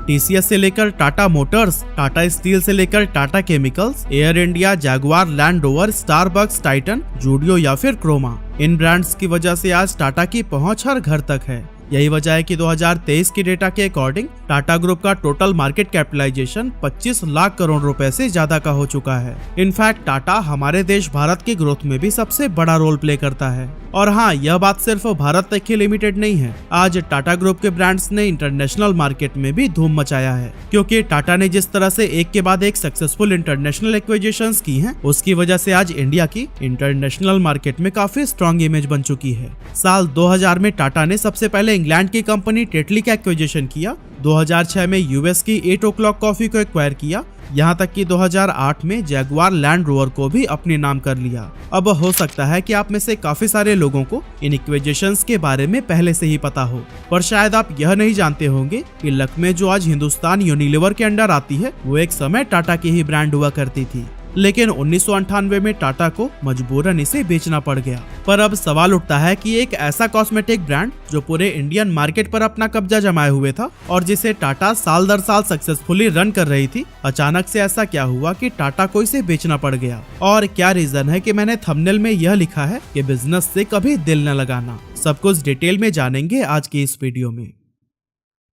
TCS से लेकर Tata Motors, Tata steel से लेकर Tata chemicals, air India, Jaguar, land rover, Starbucks, Titan, Zudio या फिर क्रोमा, इन ब्रांड्स की वजह से आज टाटा की पहुंच हर घर तक है। यही वजह है कि 2023 की डेटा के अकॉर्डिंग टाटा ग्रुप का total market capitalisation 25 lakh crore रुपए से ज्यादा का हो चुका है। इनफैक्ट टाटा हमारे देश भारत की ग्रोथ में भी सबसे बड़ा रोल प्ले करता है। और हाँ, यह बात सिर्फ भारत तक ही लिमिटेड नहीं है। आज टाटा ग्रुप के ब्रांड्स ने इंटरनेशनल मार्केट में भी धूम मचाया है, क्योंकि टाटा ने जिस तरह से एक के बाद एक सक्सेसफुल इंटरनेशनल एक्विजिशंस की हैं, उसकी वजह से आज इंडिया की इंटरनेशनल मार्केट में काफी स्ट्रॉन्ग इमेज बन चुकी है। साल 2000 में टाटा ने सबसे पहले इंग्लैंड की कंपनी टेटली का एक्विजिशन किया। 2006 में यूएस की 8 o'clock कॉफी को एक्वायर किया। यहाँ तक कि 2008 में जैगुआर लैंड रोवर को भी अपने नाम कर लिया। अब हो सकता है कि आप में से काफी सारे लोगों को इन एक्विजिशंस के बारे में पहले से ही पता हो, पर शायद आप यह नहीं जानते होंगे कि लक्मे जो आज हिंदुस्तान यूनिलीवर के अंडर आती है, वो एक समय टाटा की ही ब्रांड हुआ करती थी। लेकिन 1998 में टाटा को मजबूरन इसे बेचना पड़ गया। पर अब सवाल उठता है कि एक ऐसा कॉस्मेटिक ब्रांड जो पूरे इंडियन मार्केट पर अपना कब्जा जमाए हुए था और जिसे टाटा साल दर साल सक्सेसफुली रन कर रही थी, अचानक से ऐसा क्या हुआ कि टाटा को इसे बेचना पड़ गया? और क्या रीजन है कि मैंने थंबनेल में यह लिखा है कि बिजनेस से कभी दिल न लगाना? सब कुछ डिटेल में जानेंगे आज की इस वीडियो में।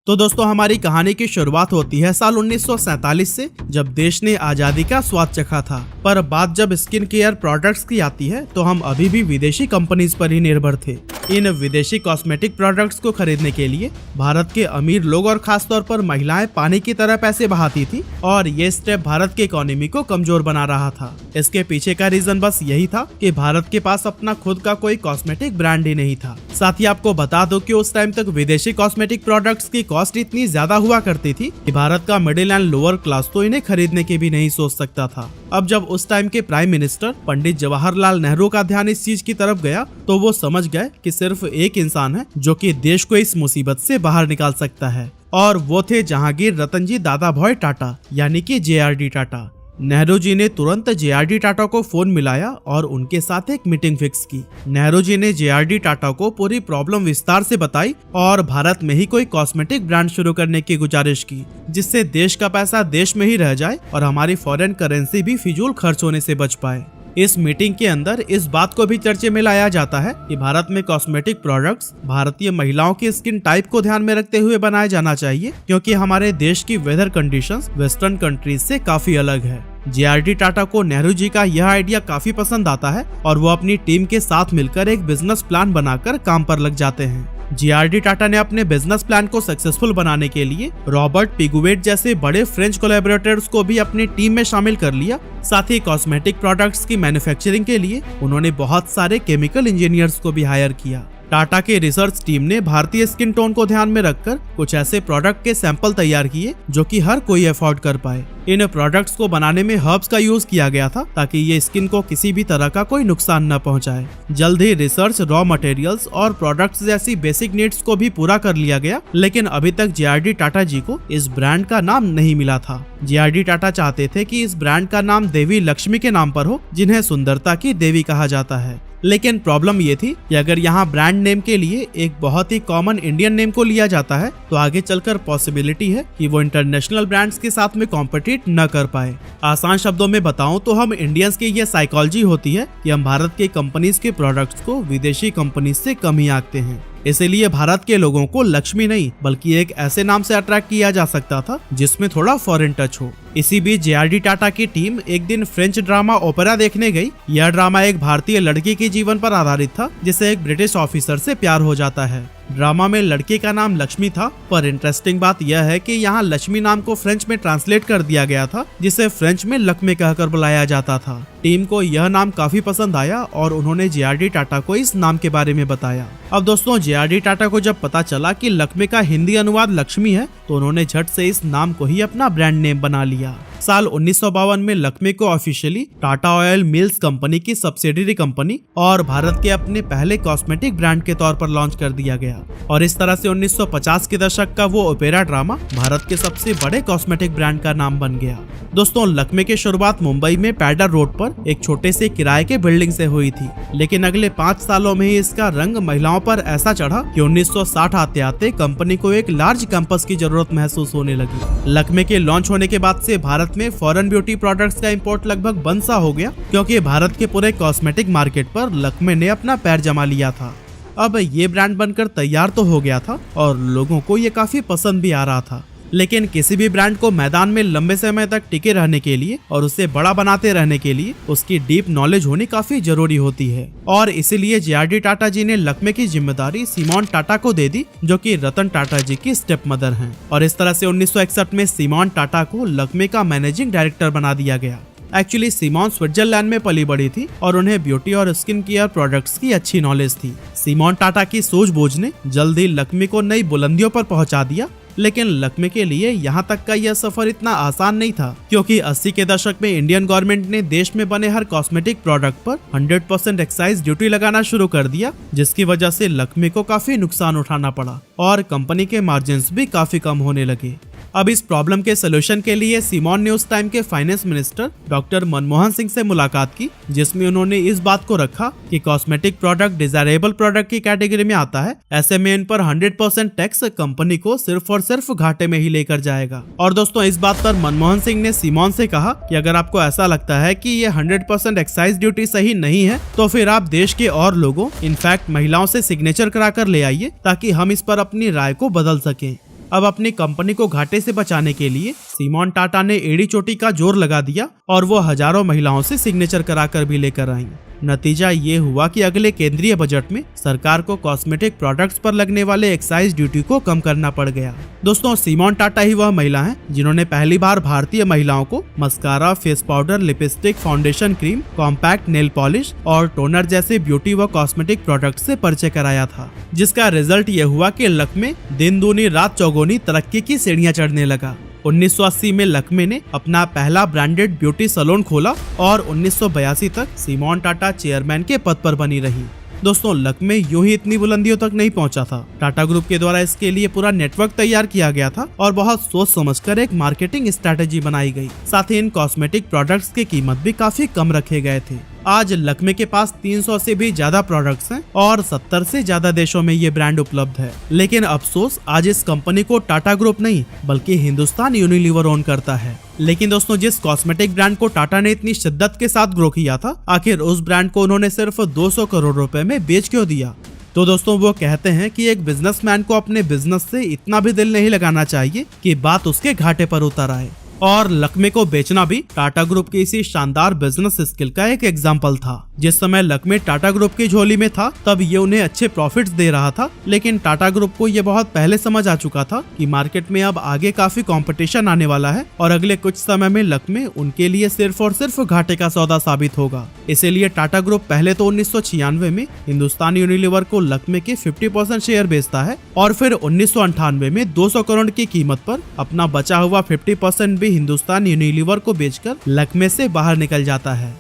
तो दोस्तों, हमारी कहानी की शुरुआत होती है साल 1947 से, जब देश ने आजादी का स्वाद चखा था। पर बात जब स्किन केयर प्रोडक्ट्स की आती है तो हम अभी भी विदेशी कंपनीज पर ही निर्भर थे। इन विदेशी कॉस्मेटिक प्रोडक्ट्स को खरीदने के लिए भारत के अमीर लोग और खासतौर पर महिलाएं पानी की तरह पैसे बहाती थी, और ये स्टेप भारत की इकोनॉमी को कमजोर बना रहा था। इसके पीछे का रीजन बस यही था कि भारत के पास अपना खुद का कोई कॉस्मेटिक ब्रांड ही नहीं था। साथ ही आपको बता दो कि उस टाइम तक विदेशी कॉस्मेटिक प्रोडक्ट्स की कॉस्ट इतनी ज्यादा हुआ करती थी कि भारत का मिडिल एंड लोअर क्लास तो इन्हें खरीदने के भी नहीं सोच सकता था। अब जब उस टाइम के प्राइम मिनिस्टर पंडित जवाहरलाल नेहरू का ध्यान इस चीज की तरफ गया, तो वो समझ गए कि सिर्फ एक इंसान है जो कि देश को इस मुसीबत से बाहर निकाल सकता है, और वो थे जहांगीर रतनजी दादाभाई टाटा, यानी कि JRD टाटा। नेहरू जी ने तुरंत JRD टाटा को फोन मिलाया और उनके साथ एक मीटिंग फिक्स की। नेहरू जी ने JRD टाटा को पूरी प्रॉब्लम विस्तार से बताई और भारत में ही कोई कॉस्मेटिक ब्रांड शुरू करने की गुजारिश की, जिससे देश का पैसा देश में ही रह जाए और हमारी फॉरेन करेंसी भी फिजूल खर्च होने से बच पाए। इस मीटिंग के अंदर इस बात को भी चर्चे में लाया जाता है कि भारत में कॉस्मेटिक प्रोडक्ट्स भारतीय महिलाओं की स्किन टाइप को ध्यान में रखते हुए बनाया जाना चाहिए, क्योंकि हमारे देश की वेदर कंडीशंस वेस्टर्न कंट्रीज से काफी अलग है। JRD टाटा को नेहरू जी का यह आइडिया काफी पसंद आता है और वो अपनी टीम के साथ मिलकर एक बिजनेस प्लान बनाकर काम पर लग जाते हैं। JRD टाटा ने अपने बिजनेस प्लान को सक्सेसफुल बनाने के लिए रॉबर्ट पिगुएट जैसे बड़े फ्रेंच कोलैबोरेटर्स को भी अपनी टीम में शामिल कर लिया। साथ ही कॉस्मेटिक प्रोडक्ट्स की मैन्युफैक्चरिंग के लिए उन्होंने बहुत सारे केमिकल इंजीनियर्स को भी हायर किया। टाटा के रिसर्च टीम ने भारतीय स्किन टोन को ध्यान में रखकर कुछ ऐसे प्रोडक्ट के सैंपल तैयार किए जो कि हर कोई अफोर्ड कर पाए। इन प्रोडक्ट्स को बनाने में हर्ब्स का यूज किया गया था ताकि ये स्किन को किसी भी तरह का कोई नुकसान न पहुंचाए। जल्द ही रिसर्च, रॉ मटेरियल्स और प्रोडक्ट्स जैसी बेसिक नीड्स को भी पूरा कर लिया गया, लेकिन अभी तक JRD टाटा जी को इस ब्रांड का नाम नहीं मिला था। JRD टाटा चाहते थे कि इस ब्रांड का नाम देवी लक्ष्मी के नाम पर हो, जिन्हें सुंदरता की देवी कहा जाता है। लेकिन प्रॉब्लम ये थी कि अगर यहाँ ब्रांड नेम के लिए एक बहुत ही कॉमन इंडियन नेम को लिया जाता है तो आगे चलकर पॉसिबिलिटी है कि वो इंटरनेशनल ब्रांड्स के साथ में कॉम्पिटिट न कर पाए। आसान शब्दों में बताऊं तो हम इंडियंस की ये साइकोलॉजी होती है कि हम भारत के कंपनीज के प्रोडक्ट्स को विदेशी कंपनीज से कम ही आंकते हैं। इसीलिए भारत के लोगों को लक्ष्मी नहीं बल्कि एक ऐसे नाम से अट्रैक्ट किया जा सकता था जिसमें थोड़ा फॉरेन टच हो। इसी बीच JRD टाटा की टीम एक दिन फ्रेंच ड्रामा ओपेरा देखने गई। यह ड्रामा एक भारतीय लड़की के जीवन पर आधारित था जिसे एक ब्रिटिश ऑफिसर से प्यार हो जाता है। ड्रामा में लड़के का नाम लक्ष्मी था, पर इंटरेस्टिंग बात यह है कि यहाँ लक्ष्मी नाम को फ्रेंच में ट्रांसलेट कर दिया गया था, जिसे फ्रेंच में लक्मे कहकर बुलाया जाता था। टीम को यह नाम काफी पसंद आया और उन्होंने JRD टाटा को इस नाम के बारे में बताया। अब दोस्तों, JRD टाटा को जब पता चला कि लक्मे का हिंदी अनुवाद लक्ष्मी है, तो उन्होंने झट से इस नाम को ही अपना ब्रांड नेम बना लिया। साल 1952 में लक्मे को officially Tata oil mills company की सब्सिडियरी कंपनी और भारत के अपने पहले कॉस्मेटिक ब्रांड के तौर पर लॉन्च कर दिया गया। और इस तरह से 1950 के दशक का वो ओपेरा ड्रामा भारत के सबसे बड़े कॉस्मेटिक ब्रांड का नाम बन गया। दोस्तों, लक्मे की शुरुआत मुंबई में पैडर रोड पर एक छोटे से किराए के बिल्डिंग से हुई थी, लेकिन अगले 5 सालों में ही इसका रंग महिलाओं पर ऐसा चढ़ा कि 1960 आते आते कंपनी को एक लार्ज कैंपस की जरूरत महसूस होने लगी। लक्मे के लॉन्च होने के बाद से भारत में फॉरेन ब्यूटी प्रोडक्ट्स का इंपोर्ट लगभग बंद सा हो गया, क्योंकि भारत के पूरे कॉस्मेटिक मार्केट पर लक्मे ने अपना पैर जमा लिया था। अब ये ब्रांड बनकर तैयार तो हो गया था और लोगों को ये काफी पसंद भी आ रहा था, लेकिन किसी भी ब्रांड को मैदान में लंबे समय तक टिके रहने के लिए और उसे बड़ा बनाते रहने के लिए उसकी डीप नॉलेज होनी काफी जरूरी होती है। और इसीलिए JRD टाटा जी ने लक्मे की जिम्मेदारी सिमोन टाटा को दे दी, जो कि रतन टाटा जी की स्टेप मदर हैं। और इस तरह से 1961 में सिमोन टाटा को लक्मे का मैनेजिंग डायरेक्टर बना दिया गया। एक्चुअली सिमोन स्विट्जरलैंड में पली बड़ी थी और उन्हें ब्यूटी और स्किन केयर प्रोडक्ट्स की अच्छी नॉलेज थी। सिमोन टाटा की सूझबूझ ने जल्दी लक्मे को नई बुलंदियों पर पहुंचा दिया, लेकिन लक्मे के लिए यहाँ तक का यह सफर इतना आसान नहीं था, क्योंकि 80 के दशक में इंडियन गवर्नमेंट ने देश में बने हर कॉस्मेटिक प्रोडक्ट पर 100% एक्साइज ड्यूटी लगाना शुरू कर दिया, जिसकी वजह से लक्मे को काफी नुकसान उठाना पड़ा और कंपनी के मार्जिन्स भी काफी कम होने लगे। अब इस प्रॉब्लम के सोल्यूशन के लिए सिमोन ने उस टाइम के finance minister doctor Manmohan Singh से मुलाकात की, जिसमें उन्होंने इस बात को रखा कि कॉस्मेटिक प्रोडक्ट डिजायरेबल प्रोडक्ट की कैटेगरी में आता है, ऐसे में इन पर 100% टैक्स कंपनी को सिर्फ और सिर्फ घाटे में ही लेकर जाएगा। और दोस्तों, इस बात पर मनमोहन सिंह ने सिमोन से कहा कि अगर आपको ऐसा लगता है कि ये 100% एक्साइज ड्यूटी सही नहीं है, तो फिर आप देश के और लोगों, इनफैक्ट महिलाओं से सिग्नेचर कराकर ले आइए, ताकि हम इस पर अपनी राय को बदल सकें। अब अपनी कंपनी को घाटे से बचाने के लिए सिमोन टाटा ने एड़ी चोटी का जोर लगा दिया और वो हजारों महिलाओं से सिग्नेचर कराकर भी लेकर आई। नतीजा ये हुआ कि अगले केंद्रीय बजट में सरकार को कॉस्मेटिक प्रोडक्ट्स पर लगने वाले एक्साइज ड्यूटी को कम करना पड़ गया। दोस्तों, सिमोन टाटा ही वह महिला हैं जिन्होंने पहली बार भारतीय महिलाओं को mascara, face powder, lipstick, foundation cream, compact nail polish और टोनर जैसे ब्यूटी व कॉस्मेटिक प्रोडक्ट से परिचय कराया था, जिसका रिजल्ट ये हुआ कि लक्मे दिन दूनी रात चौगुनी तरक्की की सीढ़ियां चढ़ने लगा। 1980 में लक्मे ने अपना पहला ब्रांडेड ब्यूटी सैलून खोला और 1982 तक सिमोन टाटा चेयरमैन के पद पर बनी रही। दोस्तों, लक्मे यूं ही इतनी बुलंदियों तक नहीं पहुंचा था। टाटा ग्रुप के द्वारा इसके लिए पूरा नेटवर्क तैयार किया गया था और बहुत सोच समझकर एक मार्केटिंग स्ट्रेटेजी बनाई गई। साथ ही इन कॉस्मेटिक प्रोडक्ट्स की कीमत भी काफी कम रखे गए थे। आज लक्मे के पास 300 से भी ज्यादा प्रोडक्ट्स हैं और 70 से ज्यादा देशों में ये ब्रांड उपलब्ध है। लेकिन अफसोस, आज इस कंपनी को टाटा ग्रुप नहीं बल्कि हिंदुस्तान यूनिलीवर ओन करता है। लेकिन दोस्तों, जिस कॉस्मेटिक ब्रांड को टाटा ने इतनी शिद्दत के साथ ग्रो किया था, आखिर उस ब्रांड को उन्होंने सिर्फ 200 करोड़ रुपए में बेच क्यों दिया? तो दोस्तों, वो कहते हैं कि एक बिजनेसमैन को अपने बिजनेस से इतना भी दिल नहीं लगाना चाहिए कि बात उसके घाटे पर उतर आए। और लक्मे को बेचना भी टाटा ग्रुप की इसी शानदार बिजनेस स्किल का एक एग्जाम्पल था। जिस समय लक्मे टाटा ग्रुप की झोली में था, तब ये उन्हें अच्छे प्रॉफिट्स दे रहा था, लेकिन टाटा ग्रुप को ये बहुत पहले समझ आ चुका था कि मार्केट में अब आगे काफी कंपटीशन आने वाला है और अगले कुछ समय में लक्मे उनके लिए सिर्फ और सिर्फ घाटे का सौदा साबित होगा। इसीलिए टाटा ग्रुप पहले तो 1996 में हिंदुस्तान यूनिलीवर को लक्मे के 50% शेयर बेचता है और फिर 1998 में 200 करोड़ की कीमत पर अपना बचा हुआ 50% भी हिंदुस्तान यूनिलीवर को बेचकर लक्मे से बाहर निकल जाता है।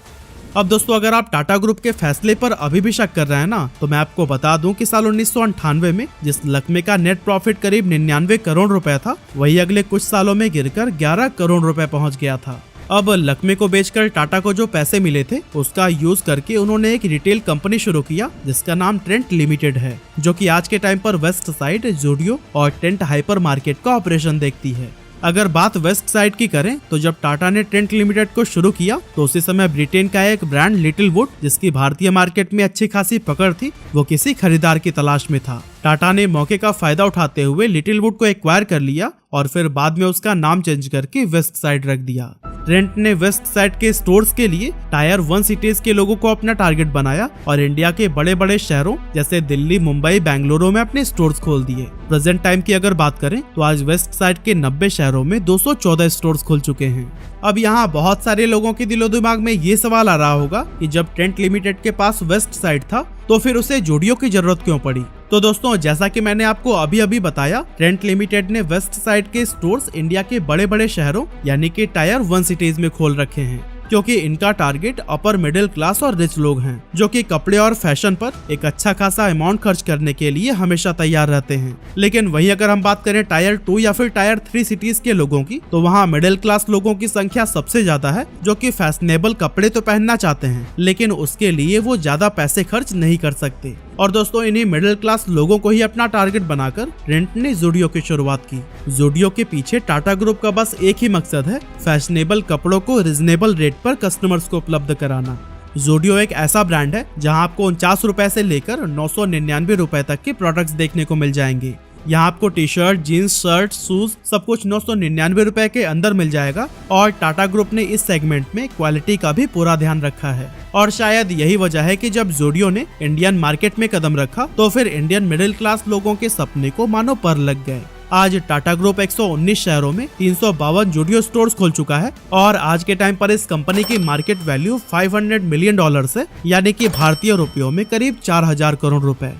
अब दोस्तों, अगर आप टाटा ग्रुप के फैसले पर अभी भी शक कर रहे हैं ना, तो मैं आपको बता दूं कि साल 1998 में जिस लक्मे का नेट प्रॉफिट करीब 99 करोड़ रुपए था, वही अगले कुछ सालों में गिरकर 11 करोड़ रुपए पहुंच गया था। अब लक्मे को बेचकर टाटा को जो पैसे मिले थे, उसका यूज करके उन्होंने एक रिटेल कंपनी शुरू किया जिसका नाम ट्रेंट लिमिटेड है, जो कि आज के टाइम पर वेस्ट साइड, जूडियो और टेंट हाइपर मार्केट का ऑपरेशन देखती है। अगर बात वेस्ट साइड की करें, तो जब टाटा ने ट्रेंट लिमिटेड को शुरू किया तो उसी समय ब्रिटेन का एक ब्रांड लिटिल वुड, जिसकी भारतीय मार्केट में अच्छी खासी पकड़ थी, वो किसी खरीदार की तलाश में था। टाटा ने मौके का फायदा उठाते हुए लिटिल वुड को एक्वायर कर लिया और फिर बाद में उसका नाम चेंज करके वेस्ट साइड रख दिया। ट्रेंट ने वेस्ट साइड के स्टोर्स के लिए टायर 1 सिटीज के लोगों को अपना टारगेट बनाया और इंडिया के बड़े बड़े शहरों जैसे दिल्ली, मुंबई, बेंगलुरु में अपने स्टोर्स खोल दिए। प्रेजेंट टाइम की अगर बात करें तो आज वेस्ट साइड के 90 शहरों में 214 स्टोर्स खुल चुके हैं। अब यहाँ बहुत सारे लोगों के दिलो दिमाग में ये सवाल आ रहा होगा कि जब ट्रेंट लिमिटेड के पास वेस्ट साइड था तो फिर उसे जूडियो की जरूरत क्यों पड़ी? तो दोस्तों जैसा कि मैंने आपको अभी अभी बताया, ट्रेंट लिमिटेड ने वेस्ट साइड के स्टोर्स इंडिया के बड़े बड़े शहरों यानी कि टायर 1 सिटीज में खोल रखे हैं, क्योंकि इनका टारगेट अपर मिडिल क्लास और रिच लोग हैं, जो कि कपड़े और फैशन पर एक अच्छा खासा अमाउंट खर्च करने के लिए हमेशा तैयार रहते हैं। लेकिन वहीं अगर हम बात करें टायर 2 या फिर टायर 3 सिटीज के लोगों की, तो वहाँ मिडिल क्लास लोगों की संख्या सबसे ज्यादा है, जो कि फैशनेबल कपड़े तो पहनना चाहते हैं, लेकिन उसके लिए वो ज्यादा पैसे खर्च नहीं कर सकते। और दोस्तों इन्हीं मिडिल क्लास लोगों को ही अपना टारगेट बनाकर ट्रेंट ने ज़ूडियो की शुरुआत की। ज़ूडियो के पीछे टाटा ग्रुप का बस एक ही मकसद है, फैशनेबल कपड़ों को रिजनेबल रेट पर कस्टमर्स को उपलब्ध कराना। ज़ूडियो एक ऐसा ब्रांड है जहां आपको 49 रुपए से लेकर 999 रुपए तक के प्रोडक्ट्स देखने को मिल जाएंगे। यहाँ आपको T shirt, jeans, shirt, shoes सब कुछ 999 रुपए के अंदर मिल जाएगा। और टाटा ग्रुप ने इस सेगमेंट में क्वालिटी का भी पूरा ध्यान रखा है। और शायद यही वजह है कि जब ज़ूडियो ने इंडियन मार्केट में कदम रखा, तो फिर इंडियन मिडिल क्लास लोगों के सपने को मानो पर लग गए। आज टाटा ग्रुप 119 शहरों में 352 ज़ूडियो स्टोर्स खोल चुका है और आज के टाइम पर इस कंपनी की मार्केट वैल्यू $500 मिलियन है, यानी कि भारतीय रुपयों में करीब 4000 करोड़ रुपए।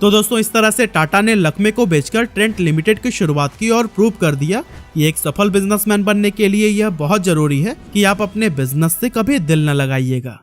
तो दोस्तों इस तरह से टाटा ने लक्मे को बेचकर ट्रेंट लिमिटेड की शुरुआत की और प्रूव कर दिया कि एक सफल बिजनेसमैन बनने के लिए यह बहुत जरूरी है कि आप अपने बिजनेस से कभी दिल न लगाइएगा।